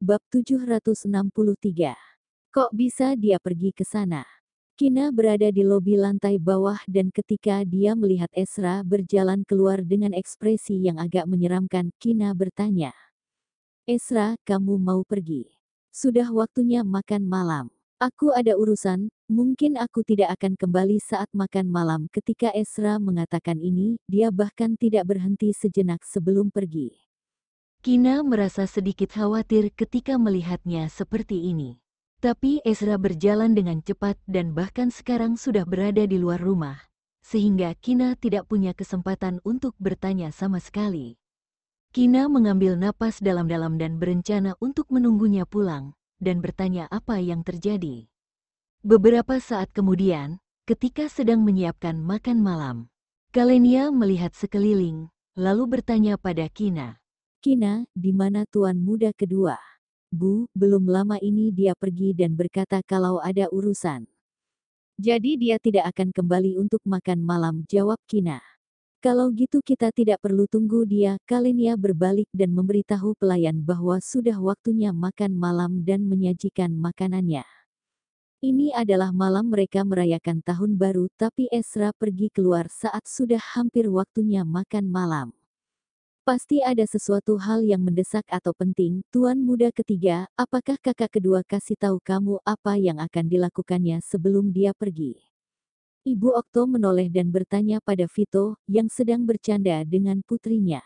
Bab 763. Kok bisa dia pergi ke sana? Kina berada di lobi lantai bawah dan ketika dia melihat Ezra berjalan keluar dengan ekspresi yang agak menyeramkan, Kina bertanya, "Ezra, kamu mau pergi? Sudah waktunya makan malam. Aku ada urusan, mungkin aku tidak akan kembali saat makan malam." Ketika Ezra mengatakan ini, dia bahkan tidak berhenti sejenak sebelum pergi. Kina merasa sedikit khawatir ketika melihatnya seperti ini. Tapi Ezra berjalan dengan cepat dan bahkan sekarang sudah berada di luar rumah, sehingga Kina tidak punya kesempatan untuk bertanya sama sekali. Kina mengambil napas dalam-dalam dan berencana untuk menunggunya pulang, dan bertanya apa yang terjadi. Beberapa saat kemudian, ketika sedang menyiapkan makan malam, Kalenia melihat sekeliling, lalu bertanya pada Kina. "Kina, di mana tuan muda kedua?" "Bu, belum lama ini dia pergi dan berkata kalau ada urusan. Jadi dia tidak akan kembali untuk makan malam," jawab Kina. "Kalau gitu kita tidak perlu tunggu dia." Kalenia berbalik dan memberitahu pelayan bahwa sudah waktunya makan malam dan menyajikan makanannya. Ini adalah malam mereka merayakan tahun baru, tapi Ezra pergi keluar saat sudah hampir waktunya makan malam. "Pasti ada sesuatu hal yang mendesak atau penting, tuan muda ketiga. Apakah kakak kedua kasih tahu kamu apa yang akan dilakukannya sebelum dia pergi?" Ibu Okto menoleh dan bertanya pada Vito, yang sedang bercanda dengan putrinya.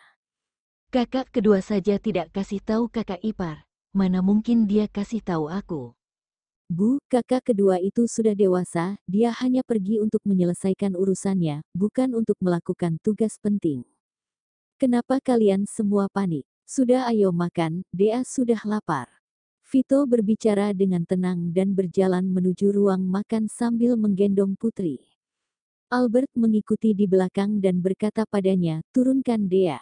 Kakak kedua saja tidak kasih tahu kakak ipar, mana mungkin dia kasih tahu aku. "Bu, kakak kedua itu sudah dewasa, dia hanya pergi untuk menyelesaikan urusannya, bukan untuk melakukan tugas penting." "Kenapa kalian semua panik? Sudah, ayo makan, Dea sudah lapar." Vito berbicara dengan tenang dan berjalan menuju ruang makan sambil menggendong putri. Albert mengikuti di belakang dan berkata padanya, "Turunkan Dea."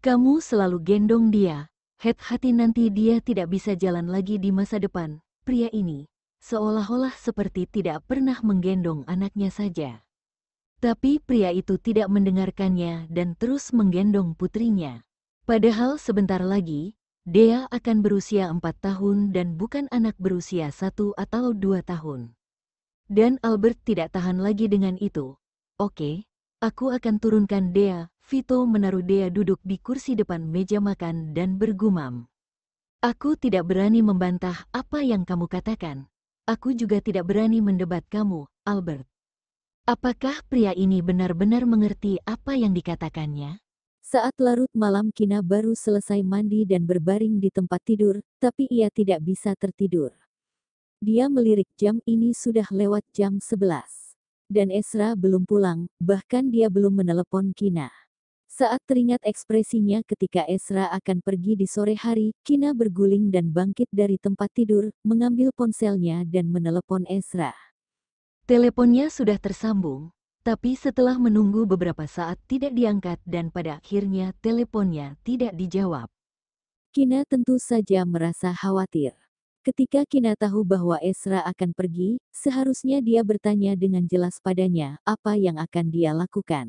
Kamu selalu gendong dia, hati nanti dia tidak bisa jalan lagi di masa depan. Pria ini, seolah-olah seperti tidak pernah menggendong anaknya saja. Tapi pria itu tidak mendengarkannya dan terus menggendong putrinya. Padahal sebentar lagi, Dea akan berusia 4 tahun dan bukan anak berusia 1 atau 2 tahun. Dan Albert tidak tahan lagi dengan itu. "Oke, aku akan turunkan Dea." Vito menaruh Dea duduk di kursi depan meja makan dan bergumam. "Aku tidak berani membantah apa yang kamu katakan. Aku juga tidak berani mendebat kamu, Albert. Apakah pria ini benar-benar mengerti apa yang dikatakannya?" Saat larut malam Kina baru selesai mandi dan berbaring di tempat tidur, tapi ia tidak bisa tertidur. Dia melirik jam, ini sudah lewat jam 11. Dan Ezra belum pulang, bahkan dia belum menelepon Kina. Saat teringat ekspresinya ketika Ezra akan pergi di sore hari, Kina berguling dan bangkit dari tempat tidur, mengambil ponselnya dan menelepon Ezra. Teleponnya sudah tersambung, tapi setelah menunggu beberapa saat tidak diangkat dan pada akhirnya teleponnya tidak dijawab. Kina tentu saja merasa khawatir. Ketika Kina tahu bahwa Ezra akan pergi, seharusnya dia bertanya dengan jelas padanya apa yang akan dia lakukan.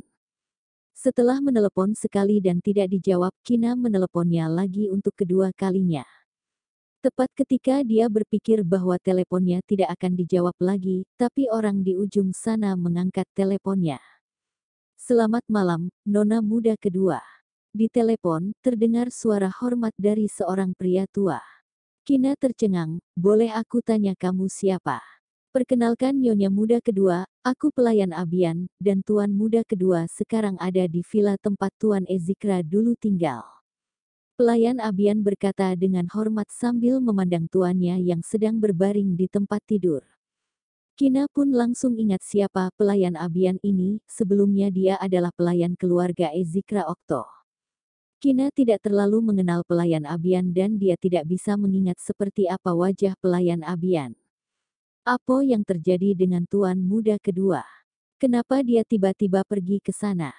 Setelah menelepon sekali dan tidak dijawab, Kina meneleponnya lagi untuk kedua kalinya. Tepat ketika dia berpikir bahwa teleponnya tidak akan dijawab lagi, tapi orang di ujung sana mengangkat teleponnya. "Selamat malam, Nona muda kedua." Di telepon, terdengar suara hormat dari seorang pria tua. Kina tercengang, "Boleh aku tanya kamu siapa?" "Perkenalkan Nyonya muda kedua, aku pelayan Abian, dan Tuan muda kedua sekarang ada di villa tempat Tuan Ezikra dulu tinggal." Pelayan Abian berkata dengan hormat sambil memandang tuannya yang sedang berbaring di tempat tidur. Kina pun langsung ingat siapa pelayan Abian ini, sebelumnya dia adalah pelayan keluarga Ezikra Okto. Kina tidak terlalu mengenal pelayan Abian dan dia tidak bisa mengingat seperti apa wajah pelayan Abian. Apa yang terjadi dengan tuan muda kedua? Kenapa dia tiba-tiba pergi ke sana?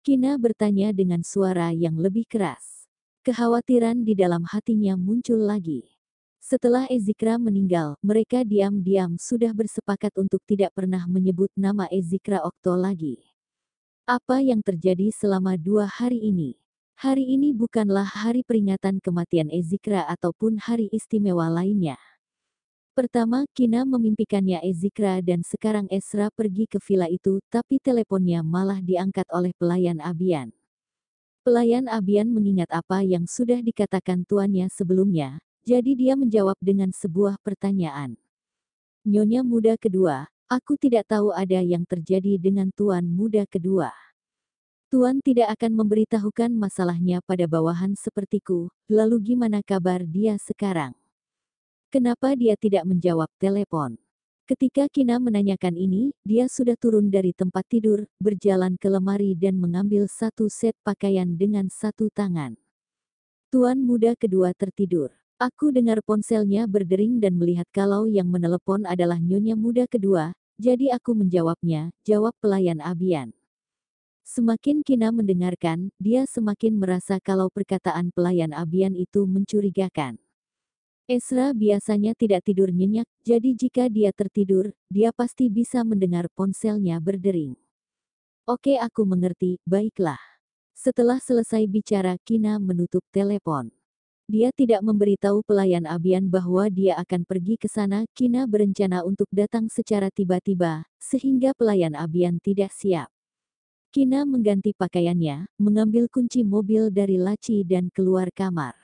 Kina bertanya dengan suara yang lebih keras. Kekhawatiran di dalam hatinya muncul lagi. Setelah Ezikra meninggal, mereka diam-diam sudah bersepakat untuk tidak pernah menyebut nama Ezikra Okto lagi. Apa yang terjadi selama 2 hari ini? Hari ini bukanlah hari peringatan kematian Ezikra ataupun hari istimewa lainnya. Pertama, Kina memimpikannya Ezikra dan sekarang Ezra pergi ke villa itu, tapi teleponnya malah diangkat oleh pelayan Abian. Pelayan Abian mengingat apa yang sudah dikatakan tuannya sebelumnya, jadi dia menjawab dengan sebuah pertanyaan. Nyonya muda kedua, aku tidak tahu ada yang terjadi dengan tuan muda kedua. Tuan tidak akan memberitahukan masalahnya pada bawahan sepertiku, lalu gimana kabar dia sekarang? Kenapa dia tidak menjawab telepon? Ketika Kina menanyakan ini, dia sudah turun dari tempat tidur, berjalan ke lemari dan mengambil satu set pakaian dengan satu tangan. Tuan muda kedua tertidur. Aku dengar ponselnya berdering dan melihat kalau yang menelepon adalah nyonya muda kedua, jadi aku menjawabnya, jawab pelayan Abian. Semakin Kina mendengarkan, dia semakin merasa kalau perkataan pelayan Abian itu mencurigakan. Ezra biasanya tidak tidur nyenyak, jadi jika dia tertidur, dia pasti bisa mendengar ponselnya berdering. Oke, aku mengerti, baiklah. Setelah selesai bicara, Kina menutup telepon. Dia tidak memberitahu pelayan Abian bahwa dia akan pergi ke sana. Kina berencana untuk datang secara tiba-tiba, sehingga pelayan Abian tidak siap. Kina mengganti pakaiannya, mengambil kunci mobil dari laci dan keluar kamar.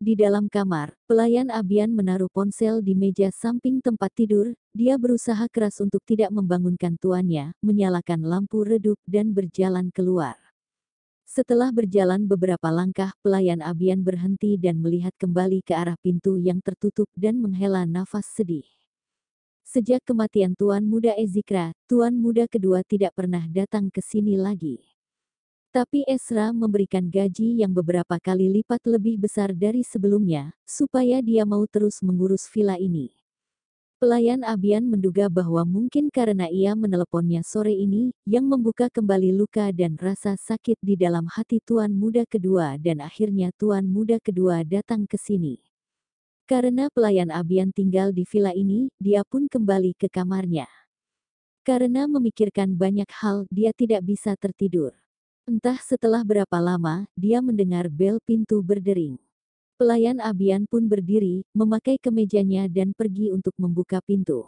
Di dalam kamar, pelayan Abian menaruh ponsel di meja samping tempat tidur. Dia berusaha keras untuk tidak membangunkan tuannya, menyalakan lampu redup dan berjalan keluar. Setelah berjalan beberapa langkah, pelayan Abian berhenti dan melihat kembali ke arah pintu yang tertutup dan menghela nafas sedih. Sejak kematian Tuan Muda Ezikra, Tuan Muda kedua tidak pernah datang ke sini lagi. Tapi Ezra memberikan gaji yang beberapa kali lipat lebih besar dari sebelumnya, supaya dia mau terus mengurus villa ini. Pelayan Abian menduga bahwa mungkin karena ia meneleponnya sore ini, yang membuka kembali luka dan rasa sakit di dalam hati Tuan Muda kedua dan akhirnya Tuan Muda kedua datang ke sini. Karena pelayan Abian tinggal di villa ini, dia pun kembali ke kamarnya. Karena memikirkan banyak hal, dia tidak bisa tertidur. Entah setelah berapa lama, dia mendengar bel pintu berdering. Pelayan Abian pun berdiri, memakai kemejanya dan pergi untuk membuka pintu.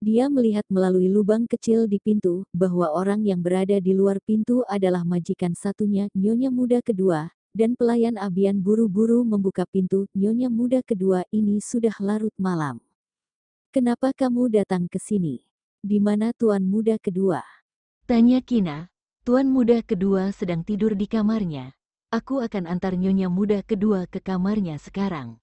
Dia melihat melalui lubang kecil di pintu, bahwa orang yang berada di luar pintu adalah majikan satunya, nyonya muda kedua, dan pelayan Abian buru-buru membuka pintu. Nyonya muda kedua, ini sudah larut malam. Kenapa kamu datang ke sini? Di mana tuan muda kedua? Tanya Kina. Tuan muda kedua sedang tidur di kamarnya. Aku akan antar nyonya muda kedua ke kamarnya sekarang.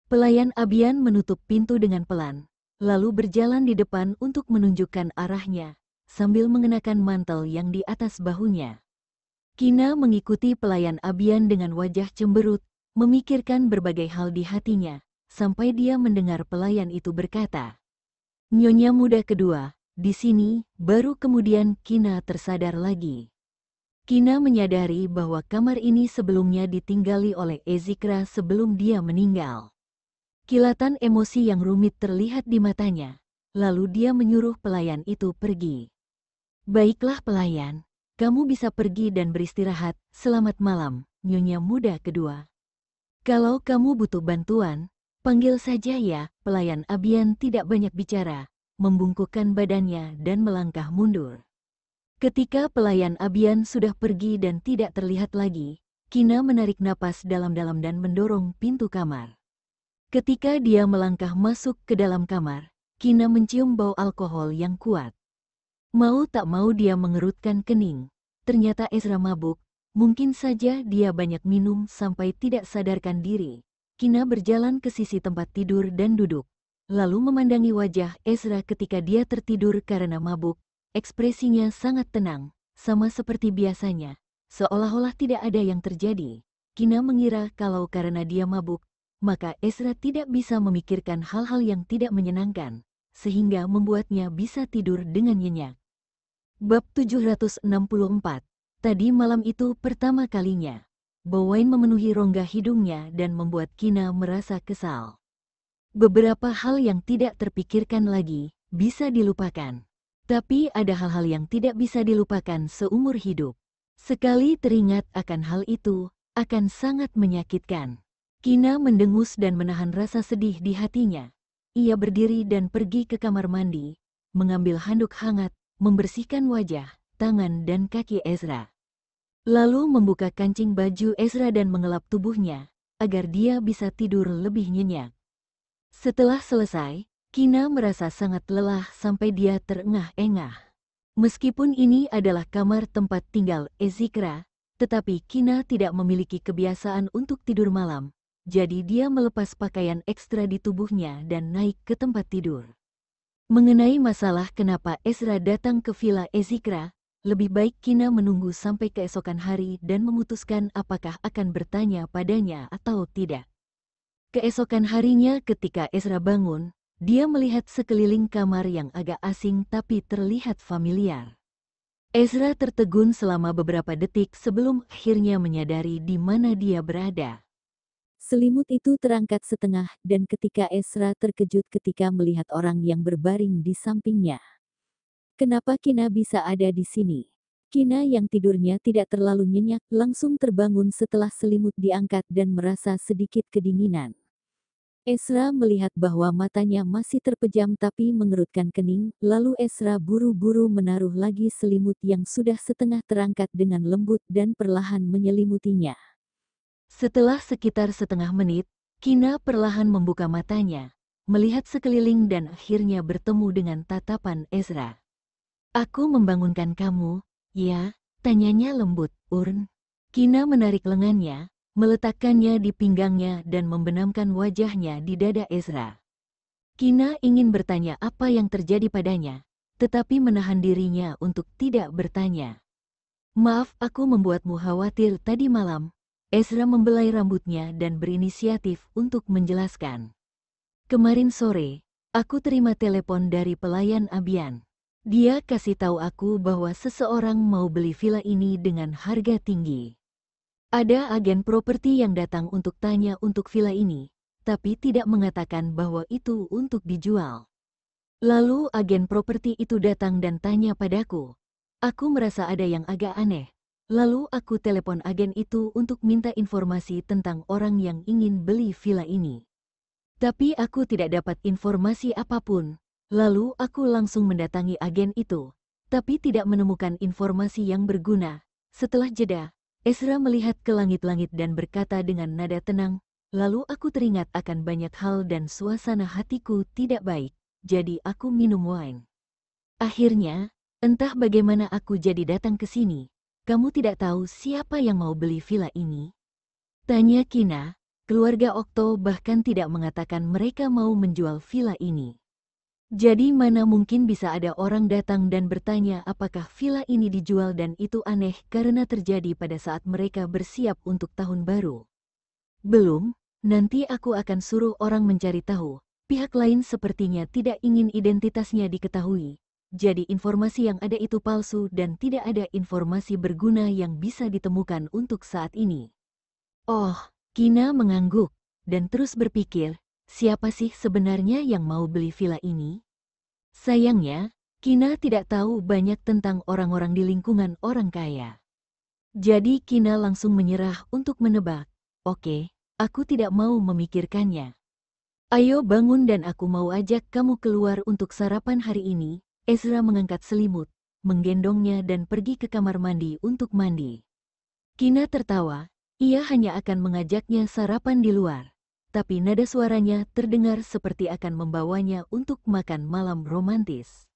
Pelayan Abian menutup pintu dengan pelan, lalu berjalan di depan untuk menunjukkan arahnya, sambil mengenakan mantel yang di atas bahunya. Kina mengikuti pelayan Abian dengan wajah cemberut, memikirkan berbagai hal di hatinya, sampai dia mendengar pelayan itu berkata, "Nyonya muda kedua, di sini." Baru kemudian Kina tersadar lagi. Kina menyadari bahwa kamar ini sebelumnya ditinggali oleh Ezikra sebelum dia meninggal. Kilatan emosi yang rumit terlihat di matanya, lalu dia menyuruh pelayan itu pergi. "Baiklah pelayan, kamu bisa pergi dan beristirahat. Selamat malam, nyonya muda kedua. Kalau kamu butuh bantuan, panggil saja ya." Pelayan Abian tidak banyak bicara, membungkukkan badannya dan melangkah mundur. Ketika pelayan Abian sudah pergi dan tidak terlihat lagi, Kina menarik napas dalam-dalam dan mendorong pintu kamar. Ketika dia melangkah masuk ke dalam kamar, Kina mencium bau alkohol yang kuat. Mau tak mau dia mengerutkan kening. Ternyata Ezra mabuk, mungkin saja dia banyak minum sampai tidak sadarkan diri. Kina berjalan ke sisi tempat tidur dan duduk, lalu memandangi wajah Ezra ketika dia tertidur karena mabuk. Ekspresinya sangat tenang, sama seperti biasanya, seolah-olah tidak ada yang terjadi. Kina mengira kalau karena dia mabuk, maka Ezra tidak bisa memikirkan hal-hal yang tidak menyenangkan, sehingga membuatnya bisa tidur dengan nyenyak. Bab 764. Tadi malam itu pertama kalinya, bau wine memenuhi rongga hidungnya dan membuat Kina merasa kesal. Beberapa hal yang tidak terpikirkan lagi, bisa dilupakan. Tapi ada hal-hal yang tidak bisa dilupakan seumur hidup. Sekali teringat akan hal itu, akan sangat menyakitkan. Kina mendengus dan menahan rasa sedih di hatinya. Ia berdiri dan pergi ke kamar mandi, mengambil handuk hangat, membersihkan wajah, tangan dan kaki Ezra. Lalu membuka kancing baju Ezra dan mengelap tubuhnya, agar dia bisa tidur lebih nyenyak. Setelah selesai, Kina merasa sangat lelah sampai dia terengah-engah. Meskipun ini adalah kamar tempat tinggal Ezikra, tetapi Kina tidak memiliki kebiasaan untuk tidur malam, jadi dia melepas pakaian ekstra di tubuhnya dan naik ke tempat tidur. Mengenai masalah kenapa Ezra datang ke villa Ezikra, lebih baik Kina menunggu sampai keesokan hari dan memutuskan apakah akan bertanya padanya atau tidak. Keesokan harinya ketika Ezra bangun, dia melihat sekeliling kamar yang agak asing tapi terlihat familiar. Ezra tertegun selama beberapa detik sebelum akhirnya menyadari di mana dia berada. Selimut itu terangkat setengah dan ketika Ezra terkejut ketika melihat orang yang berbaring di sampingnya. Kenapa Kina bisa ada di sini? Kina yang tidurnya tidak terlalu nyenyak langsung terbangun setelah selimut diangkat dan merasa sedikit kedinginan. Ezra melihat bahwa matanya masih terpejam tapi mengerutkan kening, lalu Ezra buru-buru menaruh lagi selimut yang sudah setengah terangkat dengan lembut dan perlahan menyelimutinya. Setelah sekitar setengah menit, Kina perlahan membuka matanya, melihat sekeliling dan akhirnya bertemu dengan tatapan Ezra. "Aku membangunkan kamu, ya?" tanyanya lembut, Urn. Kina menarik lengannya, meletakkannya di pinggangnya dan membenamkan wajahnya di dada Ezra. Kina ingin bertanya apa yang terjadi padanya, tetapi menahan dirinya untuk tidak bertanya. "Maaf aku membuatmu khawatir tadi malam." Ezra membelai rambutnya dan berinisiatif untuk menjelaskan. "Kemarin sore, aku terima telepon dari pelayan Abian. Dia kasih tahu aku bahwa seseorang mau beli villa ini dengan harga tinggi. Ada agen properti yang datang untuk tanya untuk villa ini, tapi tidak mengatakan bahwa itu untuk dijual. Lalu agen properti itu datang dan tanya padaku. Aku merasa ada yang agak aneh. Lalu aku telepon agen itu untuk minta informasi tentang orang yang ingin beli villa ini. Tapi aku tidak dapat informasi apapun. Lalu aku langsung mendatangi agen itu, tapi tidak menemukan informasi yang berguna. Setelah jeda, Ezra melihat ke langit-langit dan berkata dengan nada tenang, lalu aku teringat akan banyak hal dan suasana hatiku tidak baik, jadi aku minum wine. Akhirnya, entah bagaimana aku jadi datang ke sini. Kamu tidak tahu siapa yang mau beli villa ini?" tanya Kina. Keluarga Okto bahkan tidak mengatakan mereka mau menjual villa ini. Jadi mana mungkin bisa ada orang datang dan bertanya apakah villa ini dijual dan itu aneh karena terjadi pada saat mereka bersiap untuk tahun baru. "Belum, nanti aku akan suruh orang mencari tahu. Pihak lain sepertinya tidak ingin identitasnya diketahui. Jadi informasi yang ada itu palsu dan tidak ada informasi berguna yang bisa ditemukan untuk saat ini." Oh, Kina mengangguk dan terus berpikir, siapa sih sebenarnya yang mau beli villa ini? Sayangnya, Kina tidak tahu banyak tentang orang-orang di lingkungan orang kaya. Jadi Kina langsung menyerah untuk menebak. "Oke, aku tidak mau memikirkannya. Ayo bangun dan aku mau ajak kamu keluar untuk sarapan hari ini." Ezra mengangkat selimut, menggendongnya dan pergi ke kamar mandi untuk mandi. Kina tertawa, ia hanya akan mengajaknya sarapan di luar. Tapi nada suaranya terdengar seperti akan membawanya untuk makan malam romantis.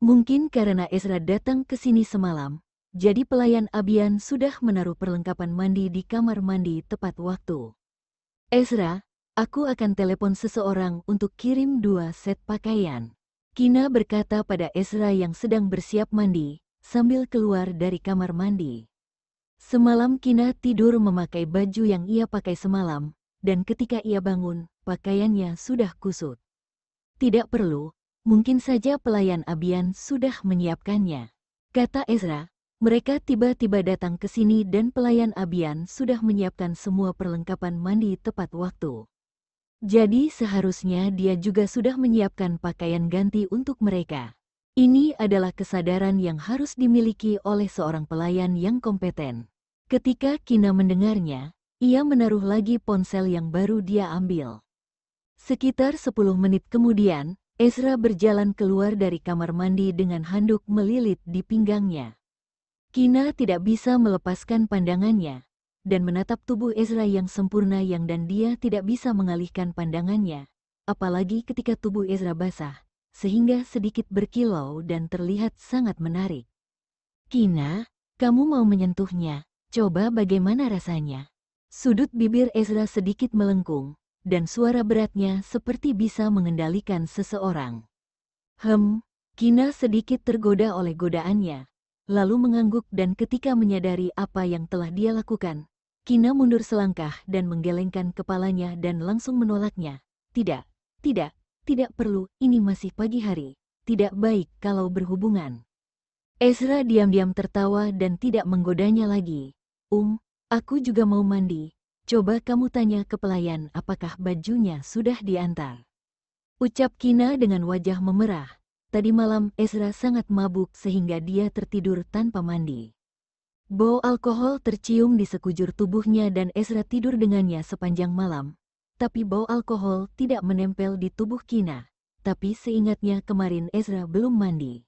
Mungkin karena Ezra datang ke sini semalam, jadi pelayan Abian sudah menaruh perlengkapan mandi di kamar mandi tepat waktu. "Ezra, aku akan telepon seseorang untuk kirim 2 set pakaian." Kina berkata pada Ezra yang sedang bersiap mandi, sambil keluar dari kamar mandi. Semalam Kina tidur memakai baju yang ia pakai semalam, dan ketika ia bangun, pakaiannya sudah kusut. "Tidak perlu, mungkin saja pelayan Abian sudah menyiapkannya," kata Ezra. Mereka tiba-tiba datang ke sini dan pelayan Abian sudah menyiapkan semua perlengkapan mandi tepat waktu. Jadi seharusnya dia juga sudah menyiapkan pakaian ganti untuk mereka. Ini adalah kesadaran yang harus dimiliki oleh seorang pelayan yang kompeten. Ketika Kina mendengarnya, ia menaruh lagi ponsel yang baru dia ambil. Sekitar 10 menit kemudian, Ezra berjalan keluar dari kamar mandi dengan handuk melilit di pinggangnya. Kina tidak bisa melepaskan pandangannya dan menatap tubuh Ezra yang sempurna dan dia tidak bisa mengalihkan pandangannya, apalagi ketika tubuh Ezra basah, sehingga sedikit berkilau dan terlihat sangat menarik. Kina, kamu mau menyentuhnya, coba bagaimana rasanya? Sudut bibir Ezra sedikit melengkung, dan suara beratnya seperti bisa mengendalikan seseorang. Kina sedikit tergoda oleh godaannya, lalu mengangguk dan ketika menyadari apa yang telah dia lakukan, Kina mundur selangkah dan menggelengkan kepalanya dan langsung menolaknya. Tidak, tidak perlu, ini masih pagi hari, tidak baik kalau berhubungan. Ezra diam-diam tertawa dan tidak menggodanya lagi. Aku juga mau mandi, coba kamu tanya ke pelayan apakah bajunya sudah diantar. Ucap Kina dengan wajah memerah. Tadi malam Ezra sangat mabuk sehingga dia tertidur tanpa mandi. Bau alkohol tercium di sekujur tubuhnya dan Ezra tidur dengannya sepanjang malam. Tapi bau alkohol tidak menempel di tubuh Kina. Tapi seingatnya kemarin Ezra belum mandi.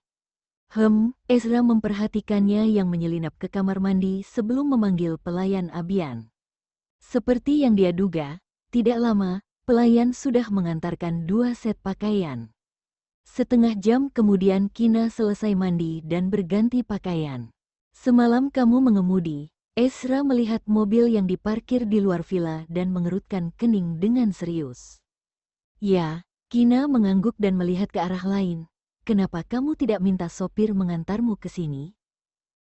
Ezra memperhatikannya yang menyelinap ke kamar mandi sebelum memanggil pelayan Abian. Seperti yang dia duga, tidak lama, pelayan sudah mengantarkan 2 set pakaian. Setengah jam kemudian Kina selesai mandi dan berganti pakaian. Semalam kamu mengemudi, Ezra melihat mobil yang diparkir di luar villa dan mengerutkan kening dengan serius. Ya, Kina mengangguk dan melihat ke arah lain. Kenapa kamu tidak minta sopir mengantarmu ke sini?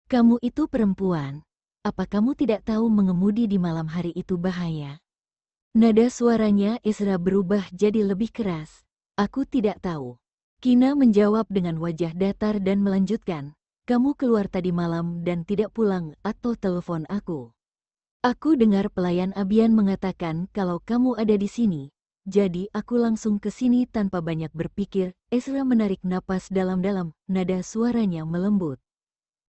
Kamu itu perempuan. Apa kamu tidak tahu mengemudi di malam hari itu bahaya? Nada suaranya Ezra berubah jadi lebih keras. Aku tidak tahu. Kina menjawab dengan wajah datar dan melanjutkan, kamu keluar tadi malam dan tidak pulang atau telepon aku. Aku dengar pelayan Abian mengatakan kalau kamu ada di sini, jadi aku langsung ke sini tanpa banyak berpikir. Ezra menarik napas dalam-dalam, nada suaranya melembut.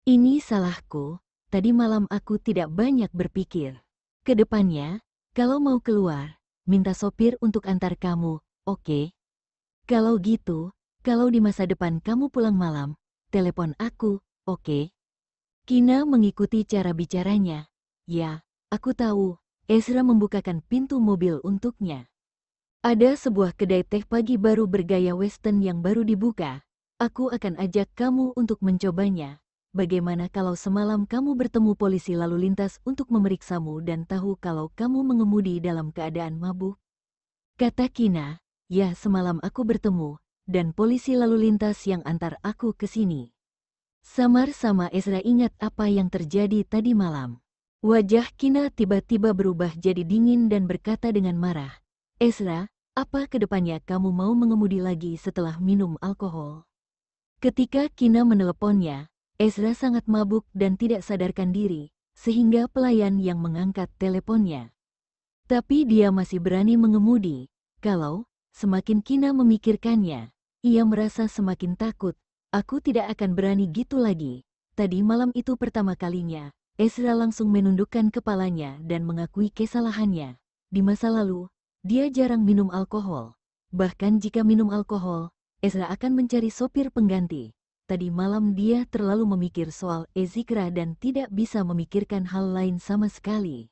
Ini salahku, tadi malam aku tidak banyak berpikir. Kedepannya, kalau mau keluar, minta sopir untuk antar kamu, oke? Kalau gitu, kalau di masa depan kamu pulang malam, telepon aku, oke? Kina mengikuti cara bicaranya. Ya, aku tahu. Ezra membukakan pintu mobil untuknya. Ada sebuah kedai teh pagi baru bergaya western yang baru dibuka. Aku akan ajak kamu untuk mencobanya. Bagaimana kalau semalam kamu bertemu polisi lalu lintas untuk memeriksamu dan tahu kalau kamu mengemudi dalam keadaan mabuk? Kata Kina, ya semalam aku bertemu, dan polisi lalu lintas yang antar aku ke sini. Samar-sama Ezra ingat apa yang terjadi tadi malam. Wajah Kina tiba-tiba berubah jadi dingin dan berkata dengan marah, Ezra, apa kedepannya kamu mau mengemudi lagi setelah minum alkohol? Ketika Kina meneleponnya, Ezra sangat mabuk dan tidak sadarkan diri, sehingga pelayan yang mengangkat teleponnya. Tapi dia masih berani mengemudi, kalau semakin Kina memikirkannya, ia merasa semakin takut. Aku tidak akan berani gitu lagi. Tadi malam itu pertama kalinya, Ezra langsung menundukkan kepalanya dan mengakui kesalahannya. Di masa lalu, dia jarang minum alkohol. Bahkan jika minum alkohol, Ezra akan mencari sopir pengganti. Tadi malam dia terlalu memikir soal Ezikra dan tidak bisa memikirkan hal lain sama sekali.